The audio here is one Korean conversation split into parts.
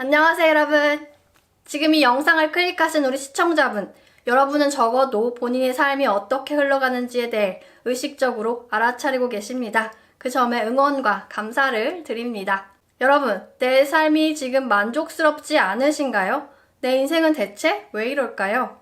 안녕하세요 여러분. 지금 이 영상을 클릭하신 우리 시청자분, 여러분은 적어도 본인의 삶이 어떻게 흘러가는지에 대해 의식적으로 알아차리고 계십니다. 그 점에 응원과 감사를 드립니다. 여러분, 내 삶이 지금 만족스럽지 않으신가요? 내 인생은 대체 왜 이럴까요?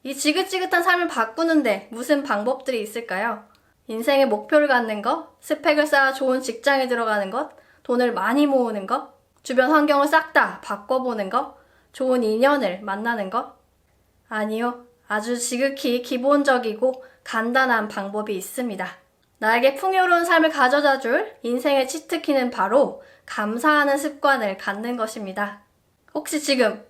이 지긋지긋한 삶을 바꾸는데 무슨 방법들이 있을까요? 인생의 목표를 갖는 것, 스펙을 쌓아 좋은 직장에 들어가는 것, 돈을 많이 모으는 것, 주변 환경을 싹 다 바꿔보는 것, 좋은 인연을 만나는 것? 아니요. 아주 지극히 기본적이고 간단한 방법이 있습니다. 나에게 풍요로운 삶을 가져다줄 인생의 치트키는 바로 감사하는 습관을 갖는 것입니다. 혹시 지금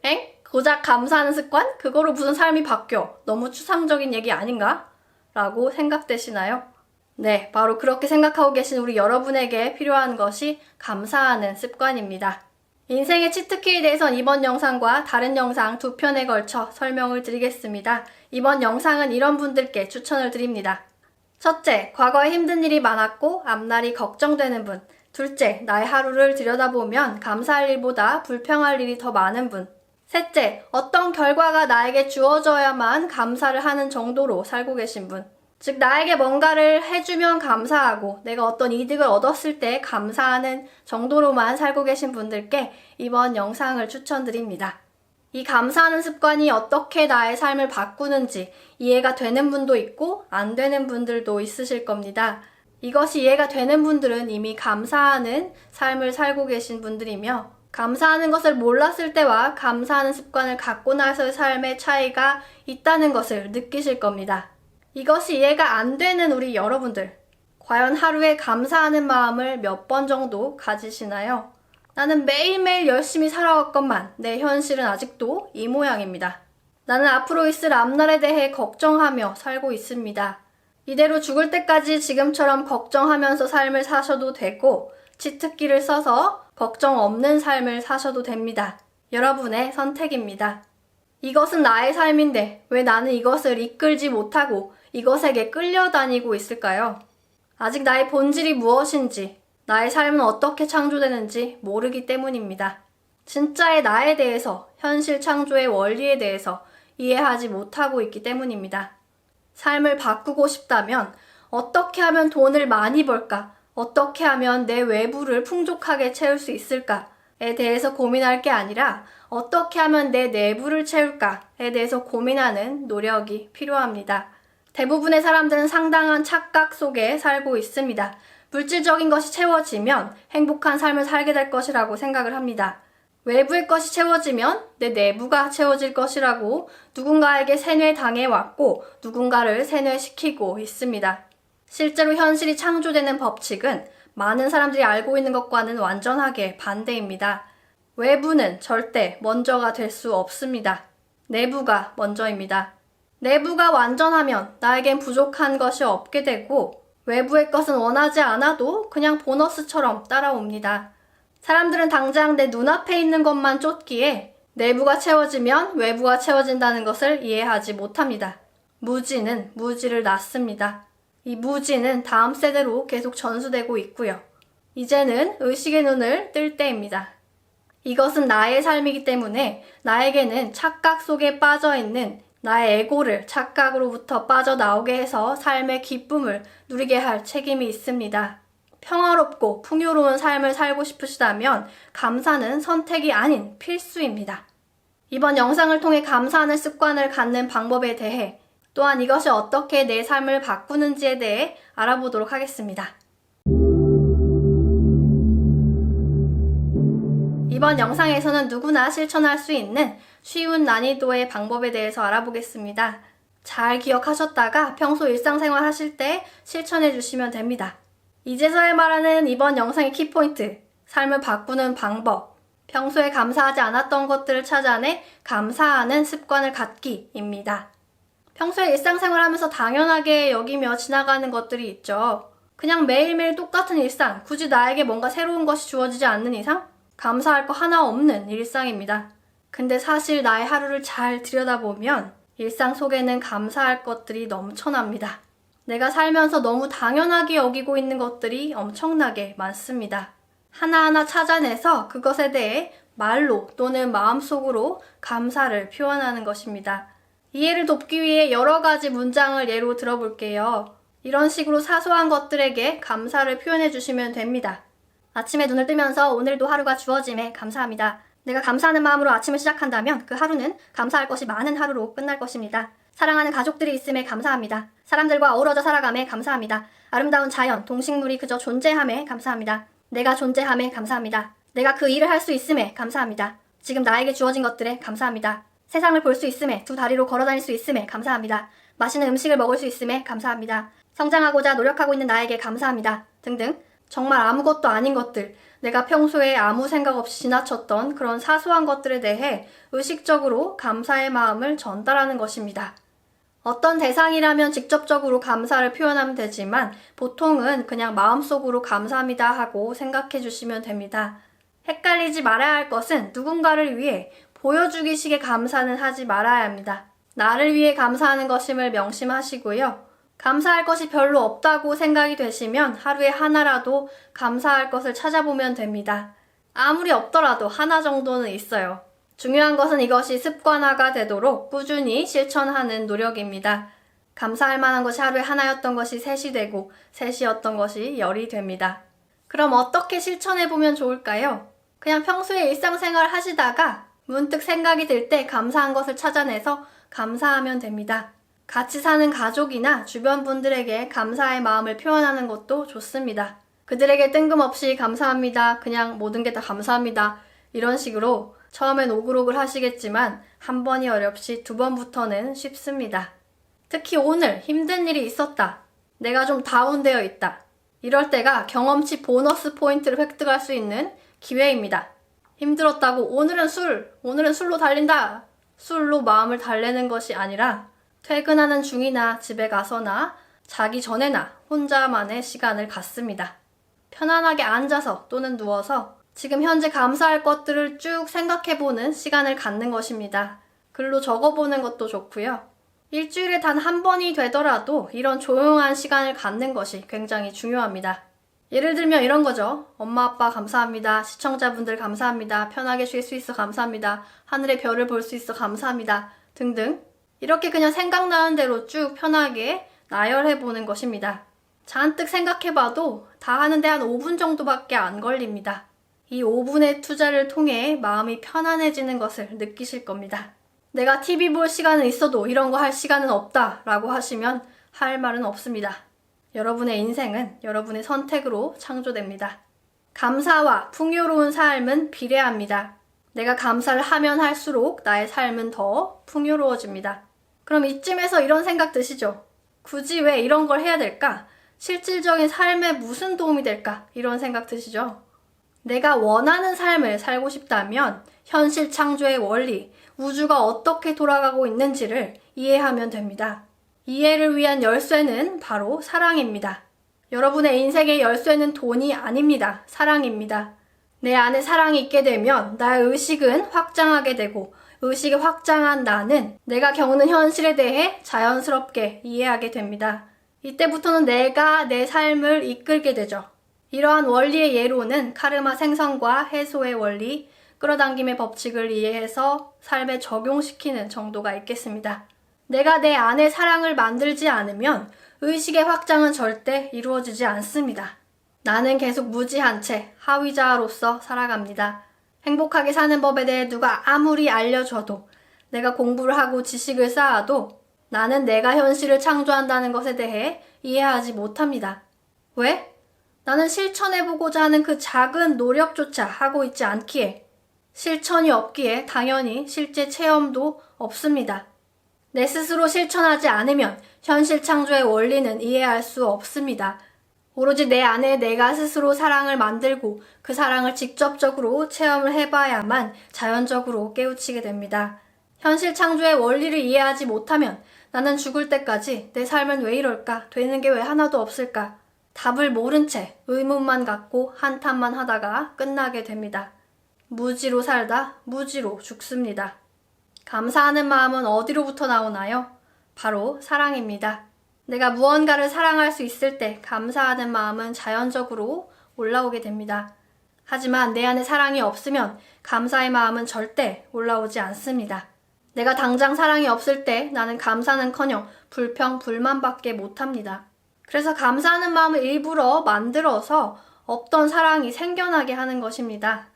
고작 감사하는 습관? 그거로 무슨 삶이 바뀌어? 너무 추상적인 얘기 아닌가? 라고 생각되시나요? 네, 바로 그렇게 생각하고 계신 우리 여러분에게 필요한 것이 감사하는 습관입니다. 인생의 치트키에 대해선 이번 영상과 다른 영상 두 편에 걸쳐 설명을 드리겠습니다. 이번 영상은 이런 분들께 추천을 드립니다. 첫째, 과거에 힘든 일이 많았고 앞날이 걱정되는 분. 둘째, 나의 하루를 들여다보면 감사할 일보다 불평할 일이 더 많은 분. 셋째, 어떤 결과가 나에게 주어져야만 감사를 하는 정도로 살고 계신 분. 즉, 나에게 뭔가를 해주면 감사하고 내가 어떤 이득을 얻었을 때 감사하는 정도로만 살고 계신 분들께 이번 영상을 추천드립니다. 이 감사하는 습관이 어떻게 나의 삶을 바꾸는지 이해가 되는 분도 있고 안 되는 분들도 있으실 겁니다. 이것이 이해가 되는 분들은 이미 감사하는 삶을 살고 계신 분들이며, 감사하는 것을 몰랐을 때와 감사하는 습관을 갖고 나서의 삶의 차이가 있다는 것을 느끼실 겁니다. 이것이 이해가 안 되는 우리 여러분들, 과연 하루에 감사하는 마음을 몇 번 정도 가지시나요? 나는 매일매일 열심히 살아왔건만 내 현실은 아직도 이 모양입니다. 나는 앞으로 있을 앞날에 대해 걱정하며 살고 있습니다. 이대로 죽을 때까지 지금처럼 걱정하면서 삶을 사셔도 되고, 치트키를 써서 걱정 없는 삶을 사셔도 됩니다. 여러분의 선택입니다. 이것은 나의 삶인데 왜 나는 이것을 이끌지 못하고 이것에게 끌려다니고 있을까요? 아직 나의 본질이 무엇인지, 나의 삶은 어떻게 창조되는지 모르기 때문입니다. 진짜의 나에 대해서, 현실 창조의 원리에 대해서 이해하지 못하고 있기 때문입니다. 삶을 바꾸고 싶다면 어떻게 하면 돈을 많이 벌까? 어떻게 하면 내 외부를 풍족하게 채울 수 있을까에 대해서 고민할 게 아니라 어떻게 하면 내 내부를 채울까에 대해서 고민하는 노력이 필요합니다. 대부분의 사람들은 상당한 착각 속에 살고 있습니다. 물질적인 것이 채워지면 행복한 삶을 살게 될 것이라고 생각을 합니다. 외부의 것이 채워지면 내 내부가 채워질 것이라고 누군가에게 세뇌당해 왔고 누군가를 세뇌시키고 있습니다. 실제로 현실이 창조되는 법칙은 많은 사람들이 알고 있는 것과는 완전하게 반대입니다. 외부는 절대 먼저가 될 수 없습니다. 내부가 먼저입니다. 내부가 완전하면 나에겐 부족한 것이 없게 되고 외부의 것은 원하지 않아도 그냥 보너스처럼 따라옵니다. 사람들은 당장 내 눈앞에 있는 것만 쫓기에 내부가 채워지면 외부가 채워진다는 것을 이해하지 못합니다. 무지는 무지를 낳습니다. 이 무지는 다음 세대로 계속 전수되고 있고요. 이제는 의식의 눈을 뜰 때입니다. 이것은 나의 삶이기 때문에 나에게는 착각 속에 빠져있는 나의 에고를 착각으로부터 빠져나오게 해서 삶의 기쁨을 누리게 할 책임이 있습니다. 평화롭고 풍요로운 삶을 살고 싶으시다면 감사는 선택이 아닌 필수입니다. 이번 영상을 통해 감사하는 습관을 갖는 방법에 대해, 또한 이것이 어떻게 내 삶을 바꾸는지에 대해 알아보도록 하겠습니다. 이번 영상에서는 누구나 실천할 수 있는 쉬운 난이도의 방법에 대해서 알아보겠습니다. 잘 기억하셨다가 평소 일상생활 하실 때 실천해 주시면 됩니다. 이제서야 말하는 이번 영상의 키포인트, 삶을 바꾸는 방법, 평소에 감사하지 않았던 것들을 찾아내 감사하는 습관을 갖기입니다. 평소에 일상생활 하면서 당연하게 여기며 지나가는 것들이 있죠. 그냥 매일매일 똑같은 일상, 굳이 나에게 뭔가 새로운 것이 주어지지 않는 이상 감사할 거 하나 없는 일상입니다. 근데 사실 나의 하루를 잘 들여다보면 일상 속에는 감사할 것들이 넘쳐납니다. 내가 살면서 너무 당연하게 여기고 있는 것들이 엄청나게 많습니다. 하나하나 찾아내서 그것에 대해 말로 또는 마음속으로 감사를 표현하는 것입니다. 이해를 돕기 위해 여러 가지 문장을 예로 들어볼게요. 이런 식으로 사소한 것들에게 감사를 표현해 주시면 됩니다. 아침에 눈을 뜨면서 오늘도 하루가 주어짐에 감사합니다. 내가 감사하는 마음으로 아침을 시작한다면 그 하루는 감사할 것이 많은 하루로 끝날 것입니다. 사랑하는 가족들이 있음에 감사합니다. 사람들과 어우러져 살아감에 감사합니다. 아름다운 자연, 동식물이 그저 존재함에 감사합니다. 내가 존재함에 감사합니다. 내가 그 일을 할 수 있음에 감사합니다. 지금 나에게 주어진 것들에 감사합니다. 세상을 볼 수 있음에, 두 다리로 걸어다닐 수 있음에 감사합니다. 맛있는 음식을 먹을 수 있음에 감사합니다. 성장하고자 노력하고 있는 나에게 감사합니다. 등등 정말 아무것도 아닌 것들, 내가 평소에 아무 생각 없이 지나쳤던 그런 사소한 것들에 대해 의식적으로 감사의 마음을 전달하는 것입니다. 어떤 대상이라면 직접적으로 감사를 표현하면 되지만 보통은 그냥 마음속으로 감사합니다 하고 생각해 주시면 됩니다. 헷갈리지 말아야 할 것은 누군가를 위해 보여주기식의 감사는 하지 말아야 합니다. 나를 위해 감사하는 것임을 명심하시고요. 감사할 것이 별로 없다고 생각이 되시면 하루에 하나라도 감사할 것을 찾아보면 됩니다. 아무리 없더라도 하나 정도는 있어요. 중요한 것은 이것이 습관화가 되도록 꾸준히 실천하는 노력입니다. 감사할 만한 것이 하루에 하나였던 것이 셋이 되고 셋이었던 것이 열이 됩니다. 그럼 어떻게 실천해보면 좋을까요? 그냥 평소에 일상생활 하시다가 문득 생각이 들 때 감사한 것을 찾아내서 감사하면 됩니다. 같이 사는 가족이나 주변 분들에게 감사의 마음을 표현하는 것도 좋습니다. 그들에게 뜬금없이 감사합니다. 그냥 모든 게 다 감사합니다. 이런 식으로 처음엔 오글오글 하시겠지만 한 번이 어렵시 두 번부터는 쉽습니다. 특히 오늘 힘든 일이 있었다. 내가 좀 다운되어 있다. 이럴 때가 경험치 보너스 포인트를 획득할 수 있는 기회입니다. 힘들었다고 오늘은 술로 달린다. 술로 마음을 달래는 것이 아니라 퇴근하는 중이나 집에 가서나 자기 전에나 혼자만의 시간을 갖습니다. 편안하게 앉아서 또는 누워서 지금 현재 감사할 것들을 쭉 생각해보는 시간을 갖는 것입니다. 글로 적어보는 것도 좋고요. 일주일에 단 한 번이 되더라도 이런 조용한 시간을 갖는 것이 굉장히 중요합니다. 예를 들면 이런 거죠. 엄마 아빠 감사합니다. 시청자분들 감사합니다. 편하게 쉴 수 있어 감사합니다. 하늘의 별을 볼 수 있어 감사합니다. 등등 이렇게 그냥 생각나는 대로 쭉 편하게 나열해보는 것입니다. 잔뜩 생각해봐도 다 하는데 한 5분 정도밖에 안 걸립니다. 이 5분의 투자를 통해 마음이 편안해지는 것을 느끼실 겁니다. 내가 TV 볼 시간은 있어도 이런 거 할 시간은 없다 라고 하시면 할 말은 없습니다. 여러분의 인생은 여러분의 선택으로 창조됩니다. 감사와 풍요로운 삶은 비례합니다. 내가 감사를 하면 할수록 나의 삶은 더 풍요로워집니다. 그럼 이쯤에서 이런 생각 드시죠? 굳이 왜 이런 걸 해야 될까? 실질적인 삶에 무슨 도움이 될까? 이런 생각 드시죠? 내가 원하는 삶을 살고 싶다면 현실 창조의 원리, 우주가 어떻게 돌아가고 있는지를 이해하면 됩니다. 이해를 위한 열쇠는 바로 사랑입니다. 여러분의 인생의 열쇠는 돈이 아닙니다. 사랑입니다. 내 안에 사랑이 있게 되면 나의 의식은 확장하게 되고 의식이 확장한 나는 내가 겪는 현실에 대해 자연스럽게 이해하게 됩니다. 이때부터는 내가 내 삶을 이끌게 되죠. 이러한 원리의 예로는 카르마 생성과 해소의 원리, 끌어당김의 법칙을 이해해서 삶에 적용시키는 정도가 있겠습니다. 내가 내 안에 사랑을 만들지 않으면 의식의 확장은 절대 이루어지지 않습니다. 나는 계속 무지한 채 하위자로서 살아갑니다. 행복하게 사는 법에 대해 누가 아무리 알려줘도 내가 공부를 하고 지식을 쌓아도 나는 내가 현실을 창조한다는 것에 대해 이해하지 못합니다. 왜? 나는 실천해보고자 하는 그 작은 노력조차 하고 있지 않기에 실천이 없기에 당연히 실제 체험도 없습니다. 내 스스로 실천하지 않으면 현실 창조의 원리는 이해할 수 없습니다. 오로지 내 안에 내가 스스로 사랑을 만들고 그 사랑을 직접적으로 체험을 해봐야만 자연적으로 깨우치게 됩니다. 현실 창조의 원리를 이해하지 못하면 나는 죽을 때까지 내 삶은 왜 이럴까? 되는 게 왜 하나도 없을까? 답을 모른 채 의문만 갖고 한탄만 하다가 끝나게 됩니다. 무지로 살다 무지로 죽습니다. 감사하는 마음은 어디로부터 나오나요? 바로 사랑입니다. 내가 무언가를 사랑할 수 있을 때 감사하는 마음은 자연적으로 올라오게 됩니다. 하지만 내 안에 사랑이 없으면 감사의 마음은 절대 올라오지 않습니다. 내가 당장 사랑이 없을 때 나는 감사는커녕 불평, 불만밖에 못합니다. 그래서 감사하는 마음을 일부러 만들어서 없던 사랑이 생겨나게 하는 것입니다.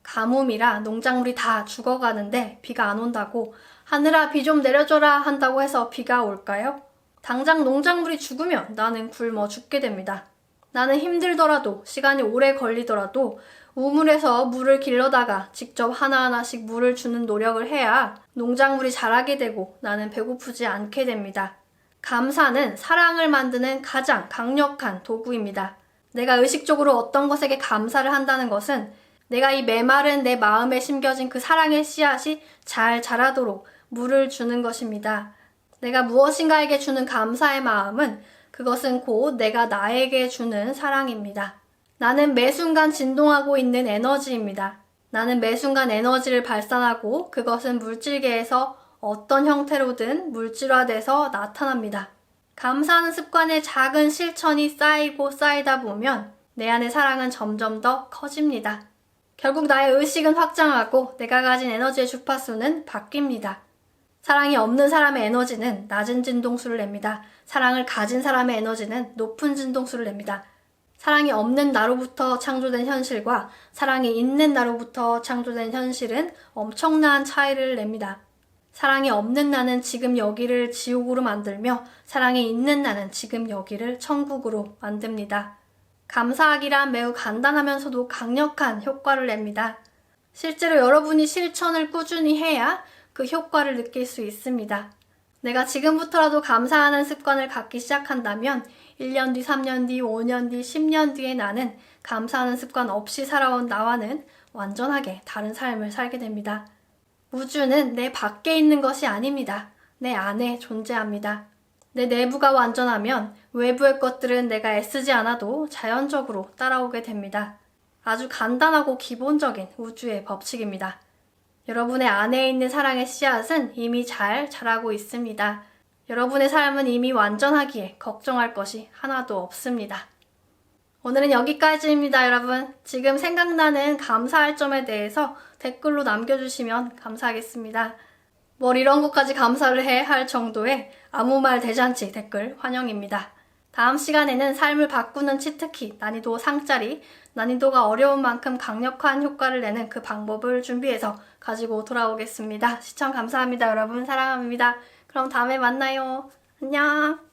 가뭄이라 농작물이 다 죽어가는데 비가 안 온다고 하늘아 비 좀 내려줘라 한다고 해서 비가 올까요? 당장 농작물이 죽으면 나는 굶어 죽게 됩니다. 나는 힘들더라도 시간이 오래 걸리더라도 우물에서 물을 길러다가 직접 하나하나씩 물을 주는 노력을 해야 농작물이 자라게 되고 나는 배고프지 않게 됩니다. 감사는 사랑을 만드는 가장 강력한 도구입니다. 내가 의식적으로 어떤 것에게 감사를 한다는 것은 내가 이 메마른 내 마음에 심겨진 그 사랑의 씨앗이 잘 자라도록 물을 주는 것입니다. 내가 무엇인가에게 주는 감사의 마음은 그것은 곧 내가 나에게 주는 사랑입니다. 나는 매 순간 진동하고 있는 에너지입니다. 나는 매 순간 에너지를 발산하고 그것은 물질계에서 어떤 형태로든 물질화돼서 나타납니다. 감사하는 습관의 작은 실천이 쌓이고 쌓이다 보면 내 안의 사랑은 점점 더 커집니다. 결국 나의 의식은 확장하고 내가 가진 에너지의 주파수는 바뀝니다. 사랑이 없는 사람의 에너지는 낮은 진동수를 냅니다. 사랑을 가진 사람의 에너지는 높은 진동수를 냅니다. 사랑이 없는 나로부터 창조된 현실과 사랑이 있는 나로부터 창조된 현실은 엄청난 차이를 냅니다. 사랑이 없는 나는 지금 여기를 지옥으로 만들며 사랑이 있는 나는 지금 여기를 천국으로 만듭니다. 감사하기란 매우 간단하면서도 강력한 효과를 냅니다. 실제로 여러분이 실천을 꾸준히 해야 그 효과를 느낄 수 있습니다. 내가 지금부터라도 감사하는 습관을 갖기 시작한다면 1년 뒤, 3년 뒤, 5년 뒤, 10년 뒤에 나는 감사하는 습관 없이 살아온 나와는 완전하게 다른 삶을 살게 됩니다. 우주는 내 밖에 있는 것이 아닙니다. 내 안에 존재합니다. 내 내부가 완전하면 외부의 것들은 내가 애쓰지 않아도 자연적으로 따라오게 됩니다. 아주 간단하고 기본적인 우주의 법칙입니다. 여러분의 안에 있는 사랑의 씨앗은 이미 잘 자라고 있습니다. 여러분의 삶은 이미 완전하기에 걱정할 것이 하나도 없습니다. 오늘은 여기까지입니다, 여러분. 지금 생각나는 감사할 점에 대해서 댓글로 남겨주시면 감사하겠습니다. 뭘 이런 것까지 감사를 해 할 정도의 아무 말 대잔치 댓글 환영입니다. 다음 시간에는 삶을 바꾸는 치트키, 난이도 상짜리, 난이도가 어려운 만큼 강력한 효과를 내는 그 방법을 준비해서 가지고 돌아오겠습니다. 시청 감사합니다, 여러분. 사랑합니다. 그럼 다음에 만나요. 안녕.